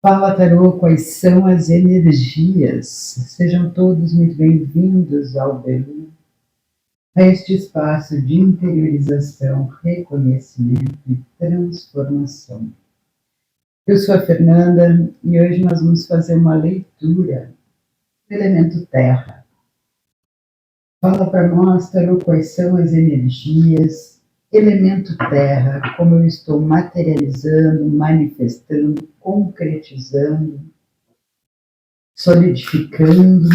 Fala, Tarô, quais são as energias? Sejam todos muito bem-vindos ao Belu, a este espaço de interiorização, reconhecimento e transformação. Eu sou a Fernanda e hoje nós vamos fazer uma leitura do elemento Terra. Fala para nós, Tarô, quais são as energias, elemento Terra, como eu estou materializando, manifestando, concretizando, solidificando.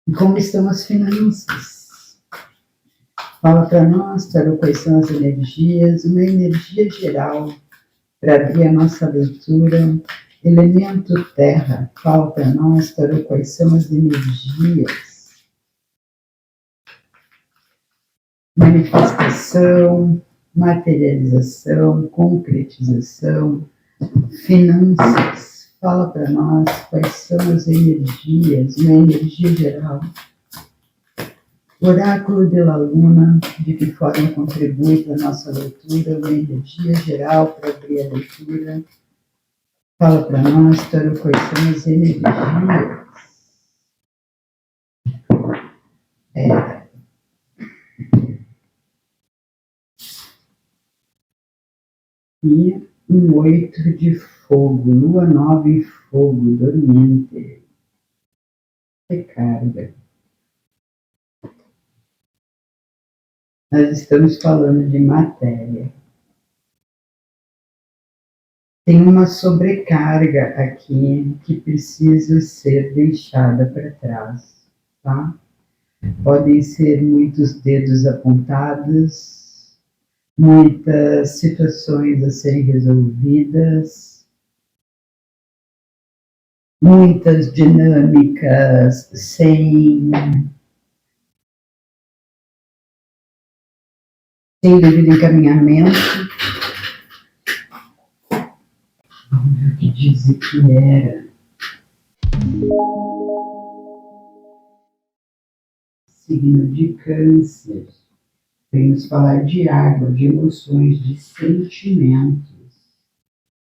E como estão as finanças? Fala para nós, Tarô, quais são as energias, uma energia geral para abrir a nossa leitura. Elemento Terra, fala para nós, Tarô, quais são as energias. Manifestação, materialização, concretização, finanças. Fala para nós quais são as energias, uma energia geral. Oráculo de la Luna, de que forma contribui para a nossa leitura, uma energia geral para abrir a leitura. Fala para nós, Tarô, quais são as energias. E um 8 de fogo, lua nova em fogo, dormente. Recarga. Nós estamos falando de matéria. Tem uma sobrecarga aqui que precisa ser deixada para trás, tá? Podem ser muitos dedos apontados, muitas situações a serem resolvidas, muitas dinâmicas sem devido encaminhamento. Vamos ver o que diz que era. Signo de Câncer. Vem nos falar de água, de emoções, de sentimentos.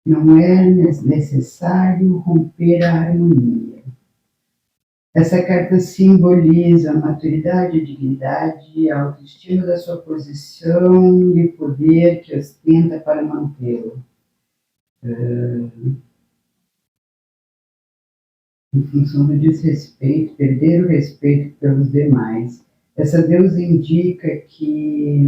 Não é necessário romper a harmonia. Essa carta simboliza a maturidade, a dignidade e a autoestima da sua posição e o poder que ostenta para mantê-lo. Em função do desrespeito, perder o respeito pelos demais. Essa deusa indica que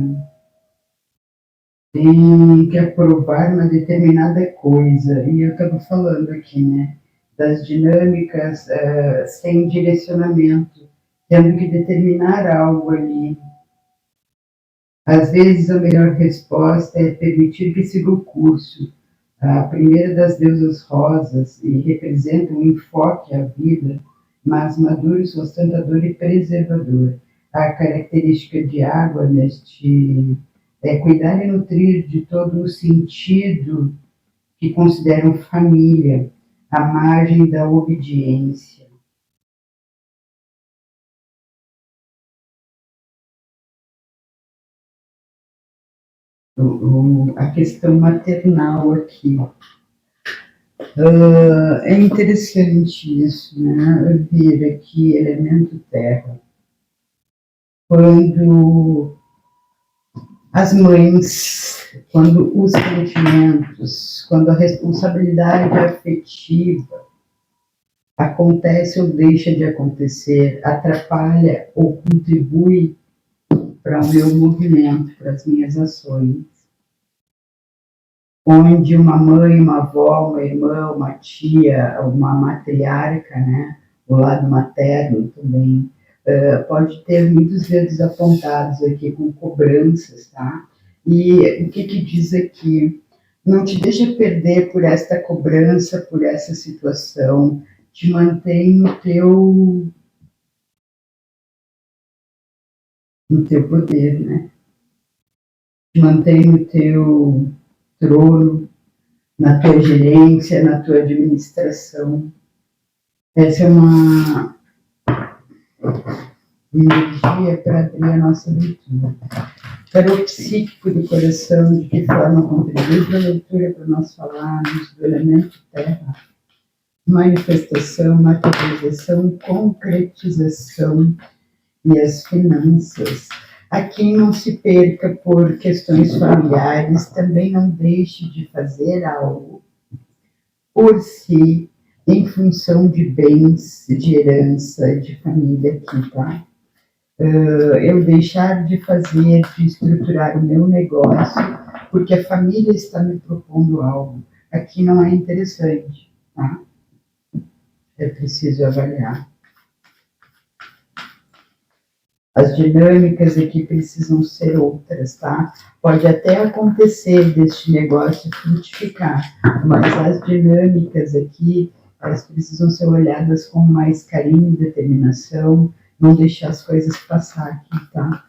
tem que aprovar uma determinada coisa, e eu estava falando aqui, né, das dinâmicas sem direcionamento, tendo que determinar algo ali. Às vezes a melhor resposta é permitir que siga o curso. A primeira das deusas rosas, e representa um enfoque à vida, mas maduro, sustentador e preservador. A característica de água neste é cuidar e nutrir de todo o sentido que consideram família, à margem da obediência. A questão maternal aqui. É interessante isso, né? Vir aqui, elemento terra. Quando as mães, quando os sentimentos, quando a responsabilidade afetiva acontece ou deixa de acontecer, atrapalha ou contribui para o meu movimento, para as minhas ações. Onde uma mãe, uma avó, uma irmã, uma tia, uma matriarca, né, o lado materno também, pode ter muitos dedos apontados aqui com cobranças, tá? E o que diz aqui? Não te deixa perder por esta cobrança, por essa situação, te mantém no teu poder, né? Te mantém no teu trono, na tua gerência, na tua administração. Essa é energia para abrir a nossa leitura. Tarô psíquico do coração, de que forma contribui para a leitura, para nós falarmos do elemento terra, manifestação, materialização, concretização e as finanças. Aqui não se perca por questões familiares, também não deixe de fazer algo por si, em função de bens, de herança, de família aqui, tá? Eu deixar de fazer, de estruturar o meu negócio, porque a família está me propondo algo. Aqui não é interessante, tá? É preciso avaliar. As dinâmicas aqui precisam ser outras, tá? Pode até acontecer deste negócio frutificar, mas as dinâmicas aqui, elas precisam ser olhadas com mais carinho e determinação, não deixar as coisas passar aqui, tá?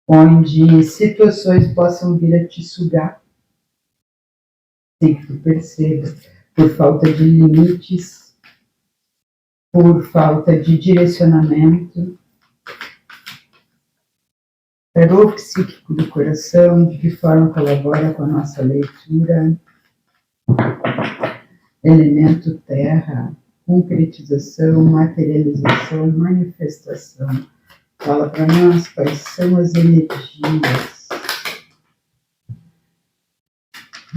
Onde situações possam vir a te sugar, sem que tu perceba, por falta de limites, por falta de direcionamento. Tarô psíquico do coração, de que forma colabora com a nossa leitura. Elemento terra, concretização, materialização, manifestação. Fala para nós quais são as energias.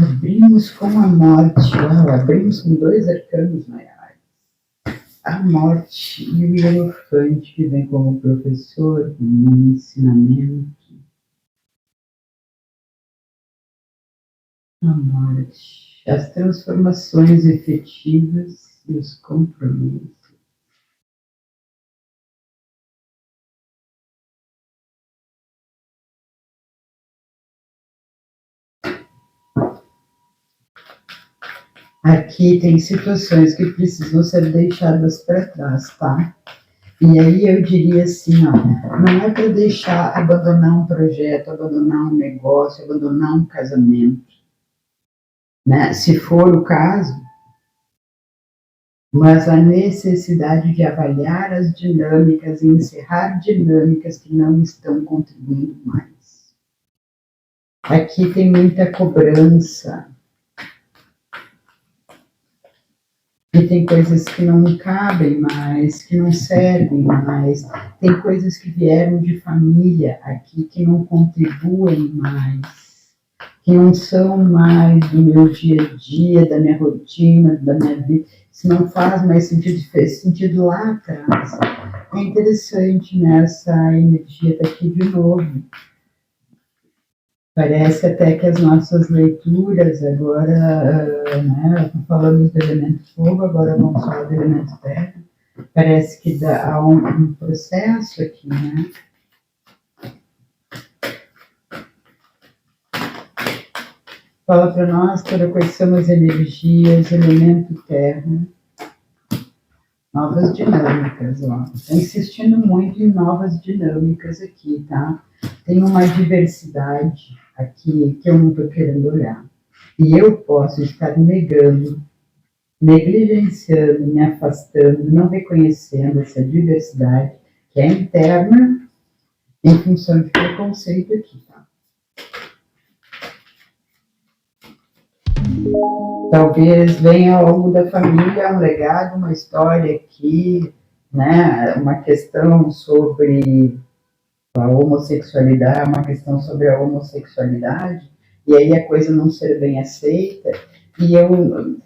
Abrimos com a morte. Abrimos com 2 arcanos maiores. A morte e o hierofante, que vem como professor, como ensinamento. A morte, as transformações efetivas e os compromissos. Aqui tem situações que precisam ser deixadas para trás, tá? E aí eu diria assim, ó, não é para deixar, abandonar um projeto, abandonar um negócio, abandonar um casamento, né? Se for o caso, mas a necessidade de avaliar as dinâmicas e encerrar dinâmicas que não estão contribuindo mais. Aqui tem muita cobrança. E tem coisas que não cabem mais, que não servem mais. Tem coisas que vieram de família aqui que não contribuem mais, que não são mais do meu dia a dia, da minha rotina, da minha vida. Isso não faz mais sentido, fez sentido lá atrás. É interessante, né? Essa energia está aqui de novo. Parece até que as nossas leituras agora, né, falamos do elemento fogo, agora vamos falar do elemento terra. Parece que há um processo aqui, né? Fala para nós quais são as energias, elemento terra. Novas dinâmicas, ó. Estou insistindo muito em novas dinâmicas aqui, tá? Tem uma diversidade aqui que eu não estou querendo olhar. E eu posso estar negando, negligenciando, me afastando, não reconhecendo essa diversidade que é interna em função de preconceito aqui, tá? Talvez venha algo da família, um legado, uma história aqui, né? Uma questão sobre a homossexualidade, uma questão sobre a homossexualidade, e aí a coisa não ser bem aceita, e eu,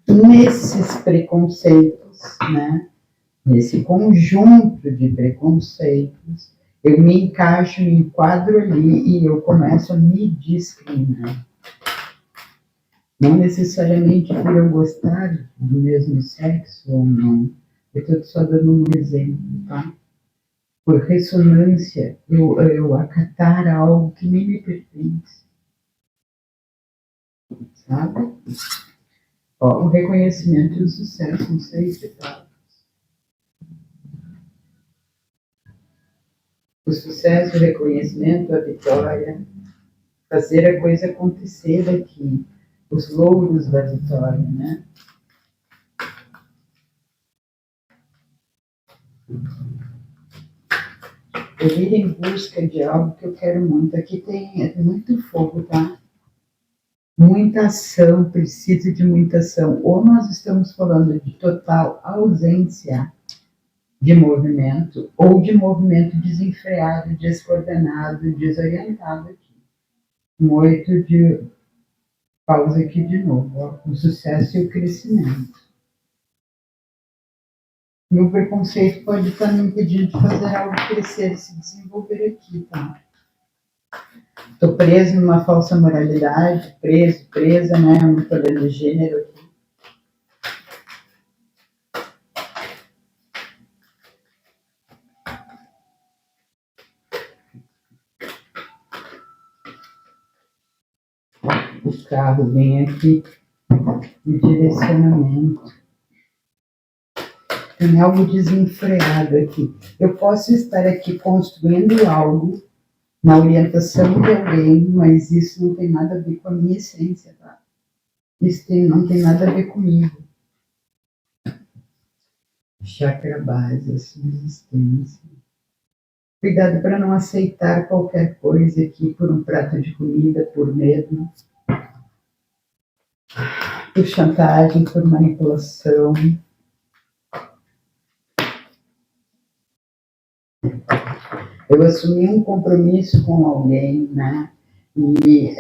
nesses preconceitos, né? Nesse conjunto de preconceitos, eu me encaixo, me enquadro ali e eu começo a me discriminar. Não necessariamente por eu gostar do mesmo sexo ou não. Eu estou só dando um exemplo, tá? Por ressonância, eu acatar algo que nem me pertence. Sabe? Ó, o reconhecimento e o sucesso são 6 etapas. O sucesso, o reconhecimento, a vitória, fazer a coisa acontecer aqui. Os louros da vitória, né? Eu ir em busca de algo que eu quero muito. Aqui tem muito fogo, tá? Muita ação, precisa de muita ação. Ou nós estamos falando de total ausência de movimento, ou de movimento desenfreado, descoordenado, desorientado aqui. Um 8 de pausa aqui de novo, ó, o sucesso e o crescimento. E o preconceito pode estar me impedindo de fazer algo crescer e se desenvolver aqui, tá? Estou preso numa falsa moralidade, presa, né? Muito olhando de gênero aqui. O carro vem aqui de direcionamento. Tem algo desenfreado aqui. Eu posso estar aqui construindo algo na orientação de alguém, mas isso não tem nada a ver com a minha essência, tá? Não tem nada a ver comigo. Chakra base, a subsistência. Cuidado para não aceitar qualquer coisa aqui por um prato de comida, por medo, por chantagem, por manipulação. Eu assumi um compromisso com alguém, né? E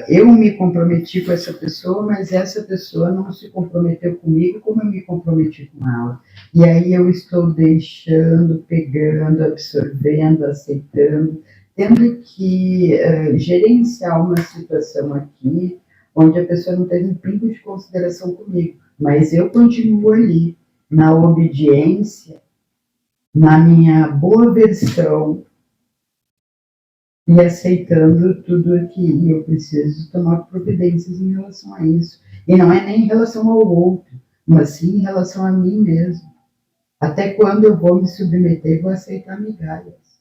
eu me comprometi com essa pessoa, mas essa pessoa não se comprometeu comigo como eu me comprometi com ela. E aí eu estou deixando, pegando, absorvendo, aceitando, tendo que gerenciar uma situação aqui onde a pessoa não teve um pingo de consideração comigo, mas eu continuo ali, na obediência, na minha boa versão, e aceitando tudo aqui. E eu preciso tomar providências em relação a isso. E não é nem em relação ao outro, mas sim em relação a mim mesmo. Até quando eu vou me submeter e vou aceitar migalhas?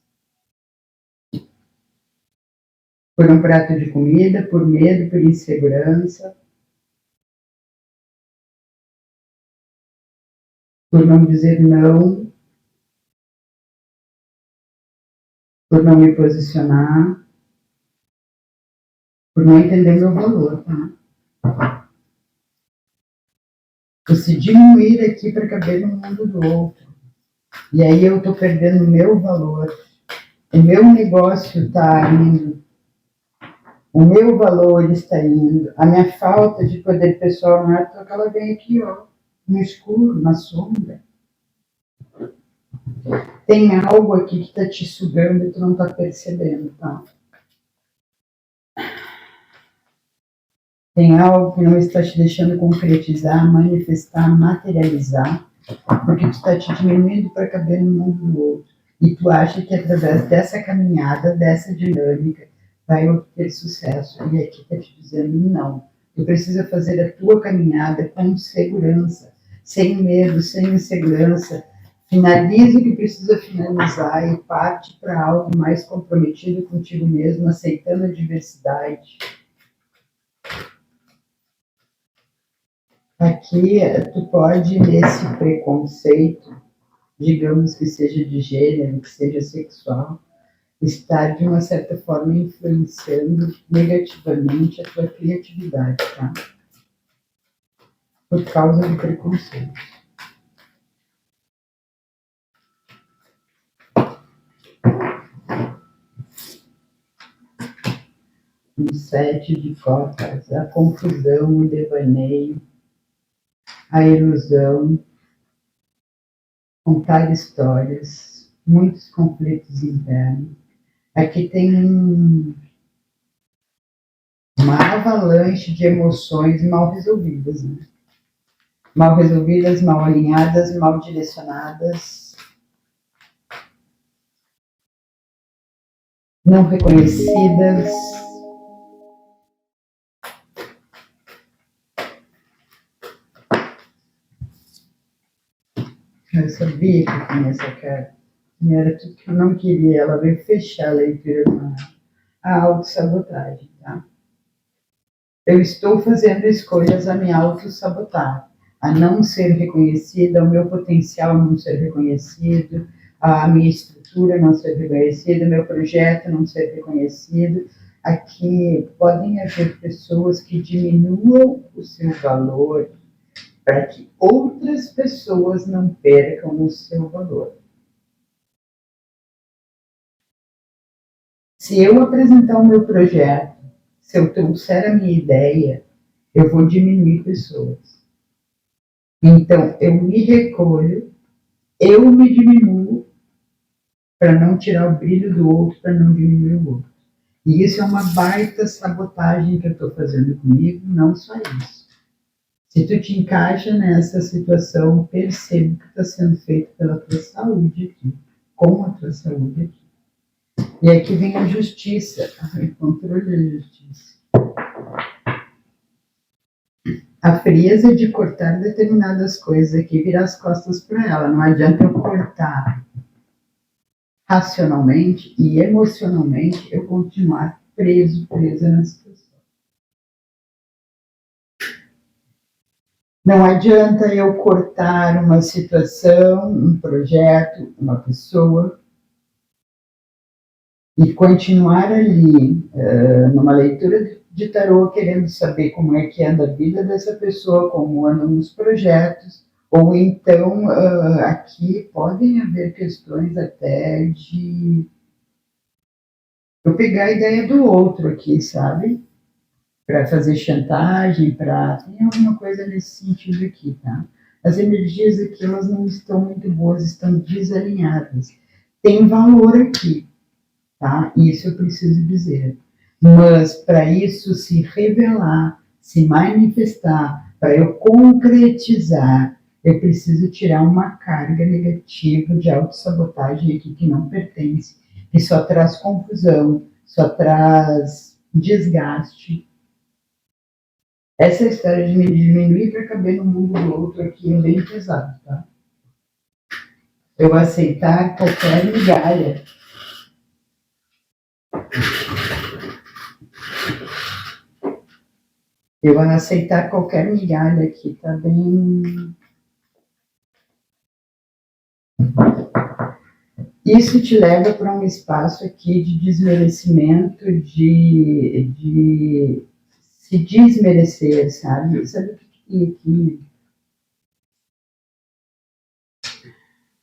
Por um prato de comida, por medo, por insegurança, por não dizer não, por não me posicionar, por não entender meu valor, tá? Por se diminuir aqui para caber no mundo do outro. E aí eu estou perdendo o meu valor. O meu negócio está indo. O meu valor está indo. A minha falta de poder pessoal não é porque ela vem aqui, ó, no escuro, na sombra. Tem algo aqui que está te sugando e tu não está percebendo, tá? Tem algo que não está te deixando concretizar, manifestar, materializar, porque tu está te diminuindo para caber no mundo do outro. E tu acha que através dessa caminhada, dessa dinâmica, vai obter sucesso. E aqui está te dizendo não. Tu precisa fazer a tua caminhada com segurança, sem medo, sem insegurança. Finaliza o que precisa finalizar e parte para algo mais comprometido contigo mesmo, aceitando a diversidade. Aqui tu pode, nesse preconceito, digamos que seja de gênero, que seja sexual, estar de uma certa forma influenciando negativamente a tua criatividade, tá? Por causa do preconceito. Um 7 de copas, a confusão, o devaneio, a ilusão, contar histórias, muitos conflitos internos. Aqui tem uma avalanche de emoções mal resolvidas, né? Mal resolvidas, mal alinhadas, mal direcionadas, não reconhecidas. Eu sabia que tinha essa carta. E era tudo que eu não queria. Ela veio fechar a leitura com a autossabotagem, tá? Eu estou fazendo escolhas a me autossabotar. a não ser reconhecida, o meu potencial não ser reconhecido, a minha estrutura não ser reconhecida, o meu projeto não ser reconhecido. Aqui podem haver pessoas que diminuam o seu valor para que outras pessoas não percam o seu valor. Se eu apresentar o meu projeto, se eu trouxer a minha ideia, eu vou diminuir pessoas. Então, eu me recolho, eu me diminuo para não tirar o brilho do outro, para não diminuir o outro. E isso é uma baita sabotagem que eu estou fazendo comigo, não só isso. Se tu te encaixa nessa situação, perceba que está sendo feito pela tua saúde aqui, com a tua saúde aqui. E aqui vem a justiça, o controle da justiça. A frieza de cortar determinadas coisas aqui, virar as costas para ela. Não adianta eu cortar racionalmente e emocionalmente, eu continuar presa na situação. Não adianta eu cortar uma situação, um projeto, uma pessoa e continuar ali numa leitura de tarô querendo saber como é que anda a vida dessa pessoa, como andam os projetos, ou então aqui podem haver questões até de eu pegar a ideia do outro aqui, sabe? Para fazer chantagem, tem alguma coisa nesse sentido aqui, tá? As energias aqui, elas não estão muito boas, estão desalinhadas. Tem valor aqui, tá? Isso eu preciso dizer. Mas para isso se revelar, se manifestar, para eu concretizar, eu preciso tirar uma carga negativa de autossabotagem aqui que não pertence, que só traz confusão, só traz desgaste. Essa história de me diminuir para caber no mundo do outro aqui é bem pesado, tá? Eu aceitar qualquer migalha. Eu aceitar qualquer migalha aqui, tá bem. Isso te leva para um espaço aqui de desmerecimento, de se desmerecer, sabe? Sabe o que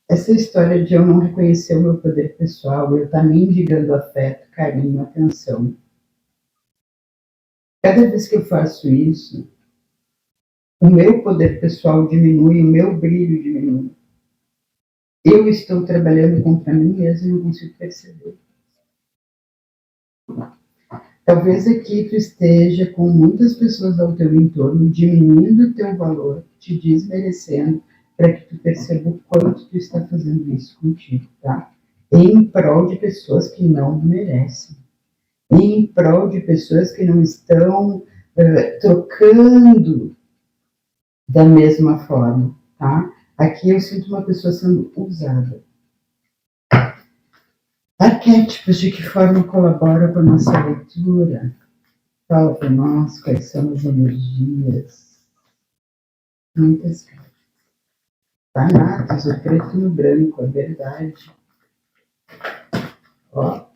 essa história de eu não reconhecer o meu poder pessoal, eu estar mendigando afeto, carinho, atenção. Cada vez que eu faço isso, o meu poder pessoal diminui, o meu brilho diminui. Eu estou trabalhando contra mim mesmo e não consigo perceber. Talvez aqui tu esteja com muitas pessoas ao teu entorno diminuindo o teu valor, te desmerecendo, para que tu perceba o quanto tu está fazendo isso contigo, tá? Em prol de pessoas que não merecem. Em prol de pessoas que não estão trocando da mesma forma, tá? Aqui eu sinto uma pessoa sendo usada. Arquétipos de que forma colaboram com a nossa leitura? Fala para nós quais são as energias. Muitas cartas. Thanatos, o preto no branco, a verdade. Ó,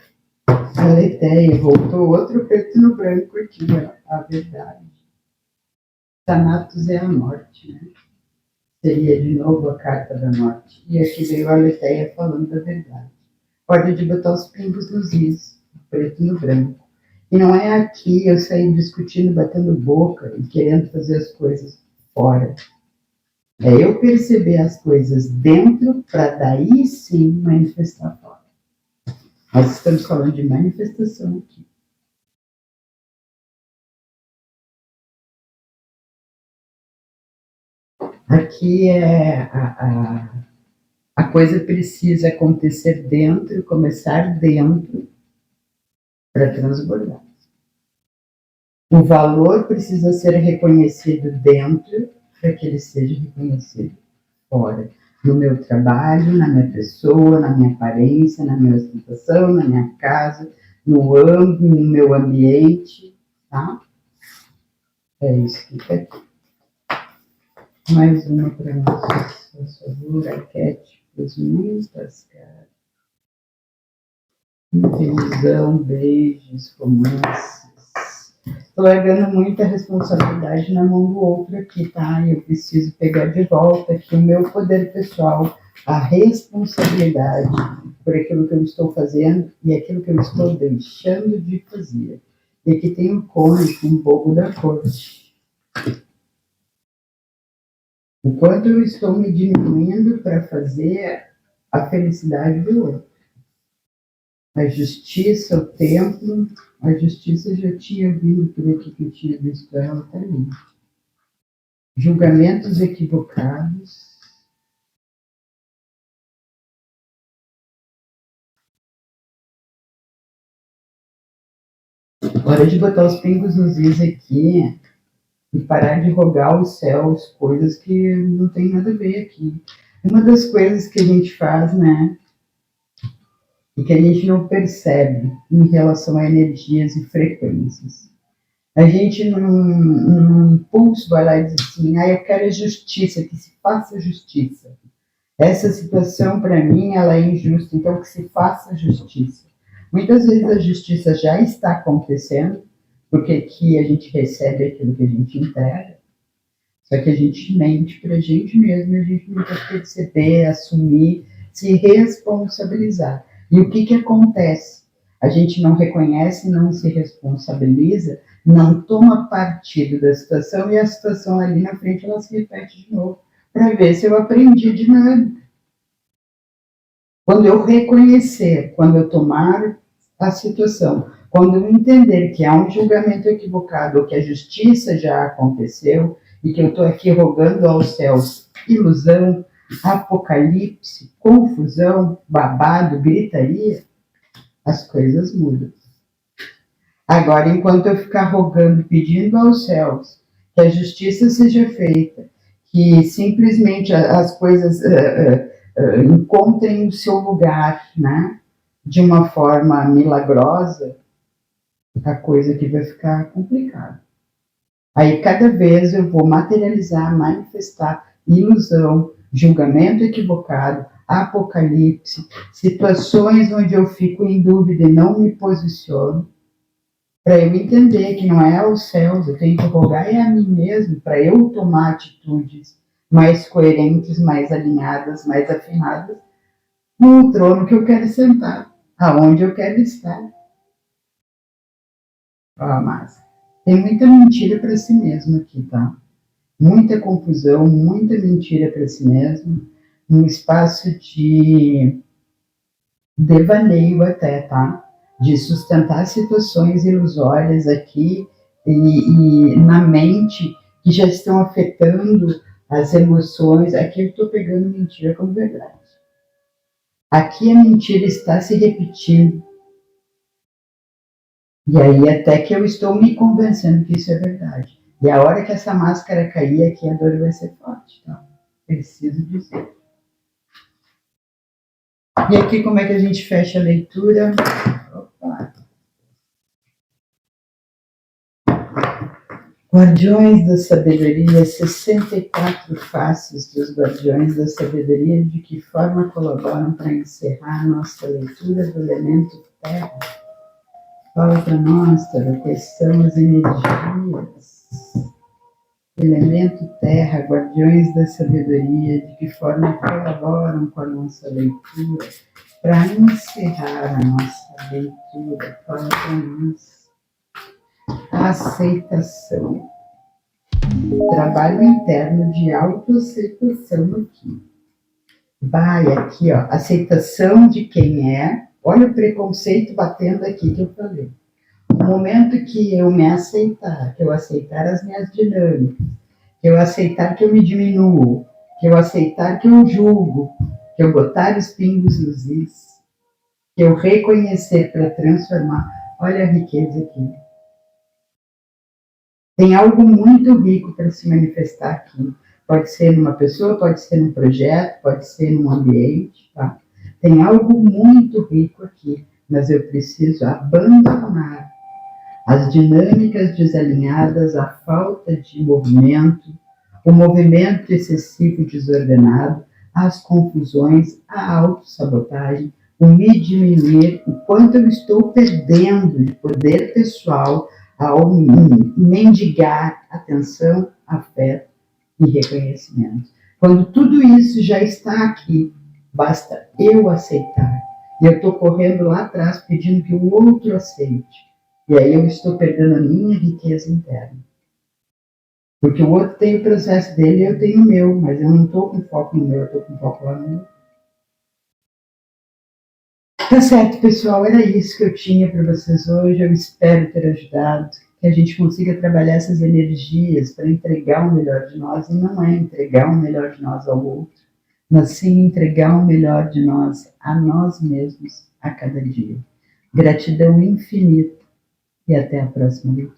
a Leteia, voltou outro preto no branco aqui, ó, a verdade. Thanatos é a morte, né? Seria de novo a carta da morte. E aqui veio a Leteia falando da verdade. Hora de botar os pingos nos is, preto no branco. E não é aqui eu sair discutindo, batendo boca e querendo fazer as coisas fora. É eu perceber as coisas dentro para daí sim manifestar fora. Nós estamos falando de manifestação aqui. Aqui a coisa precisa acontecer dentro, começar dentro para transbordar. O valor precisa ser reconhecido dentro para que ele seja reconhecido fora. No meu trabalho, na minha pessoa, na minha aparência, na minha ostentação, na minha casa, no meu ambiente, tá? É isso que está aqui. Mais uma para nós, por favor, arquétipos, muitas caras. Ilusão, beijos, romances. Estou largando muita responsabilidade na mão do outro aqui, tá? Eu preciso pegar de volta aqui o meu poder pessoal, a responsabilidade por aquilo que eu estou fazendo e aquilo que eu estou deixando de fazer. E aqui tem o cônjuge, um bobo da corte. O quanto eu estou me diminuindo para fazer a felicidade do outro. A justiça, o templo, a justiça já tinha vindo por aqui que eu tinha visto ela, tá ali. Julgamentos equivocados. Hora de botar os pingos nos is aqui e parar de rogar aos céus coisas que não tem nada a ver aqui. Uma das coisas que a gente faz, né, e que a gente não percebe em relação a energias e frequências. A gente, num impulso, vai lá e diz assim, eu quero justiça, que se faça justiça. Essa situação, para mim, ela é injusta, então que se faça justiça. Muitas vezes a justiça já está acontecendo, porque aqui a gente recebe aquilo que a gente entrega, só que a gente mente para a gente mesmo, e a gente não quer perceber, assumir, se responsabilizar. E o que acontece? A gente não reconhece, não se responsabiliza, não toma partido da situação, e a situação ali na frente, ela se repete de novo, para ver se eu aprendi de nada. Quando eu reconhecer, quando eu tomar a situação, quando eu entender que há um julgamento equivocado, ou que a justiça já aconteceu, e que eu estou aqui rogando aos céus ilusão, apocalipse, confusão, babado, gritaria, as coisas mudam. Agora, enquanto eu ficar rogando, pedindo aos céus que a justiça seja feita, que simplesmente as coisas encontrem o seu lugar, né, de uma forma milagrosa, a coisa aqui vai ficar complicada. Aí, cada vez eu vou materializar, manifestar ilusão, julgamento equivocado, apocalipse, situações onde eu fico em dúvida e não me posiciono, para eu entender que não é aos céus, eu tenho que rogar a mim mesmo, para eu tomar atitudes mais coerentes, mais alinhadas, mais afinadas, no trono que eu quero sentar, aonde eu quero estar. Mas tem muita mentira para si mesmo aqui, tá? Muita confusão, muita mentira para si mesmo, um espaço de devaneio até, tá? De sustentar situações ilusórias aqui e na mente que já estão afetando as emoções. Aqui eu estou pegando mentira como verdade. Aqui a mentira está se repetindo. E aí até que eu estou me convencendo que isso é verdade. E a hora que essa máscara cair, aqui a dor vai ser forte, tá? Preciso dizer. E aqui como é que a gente fecha a leitura? Opa. Guardiões da Sabedoria, 64 faces dos Guardiões da Sabedoria, de que forma colaboram para encerrar nossa leitura do elemento Terra? Fala para nós, Tara, quais são as energias? Elemento Terra, Guardiões da Sabedoria, de que forma colaboram com a nossa leitura para encerrar a nossa leitura? Fala para nós. Aceitação. Trabalho interno de autoaceitação aqui. Vai aqui, ó, aceitação de quem é. Olha o preconceito batendo aqui que eu falei. No momento que eu me aceitar, que eu aceitar as minhas dinâmicas, que eu aceitar que eu me diminuo, que eu aceitar que eu julgo, que eu botar os pingos nos is, que eu reconhecer para transformar. Olha a riqueza aqui. Tem algo muito rico para se manifestar aqui. Pode ser numa pessoa, pode ser num projeto, pode ser num ambiente, tá? Tem algo muito rico aqui, mas eu preciso abandonar as dinâmicas desalinhadas, a falta de movimento, o movimento excessivo desordenado, as confusões, a autossabotagem, o me diminuir, o quanto eu estou perdendo de poder pessoal ao mendigar atenção, afeto e reconhecimento. Quando tudo isso já está aqui, basta eu aceitar. E eu estou correndo lá atrás pedindo que o outro aceite. E aí eu estou perdendo a minha riqueza interna. Porque o outro tem o processo dele e eu tenho o meu, mas eu não estou com foco no meu, eu estou com foco lá no meu. Tá certo, pessoal, era isso que eu tinha para vocês hoje. Eu espero ter ajudado, que a gente consiga trabalhar essas energias para entregar o melhor de nós, e não é entregar o melhor de nós ao outro, mas sim entregar o melhor de nós a nós mesmos a cada dia. Gratidão infinita e até a próxima leitura.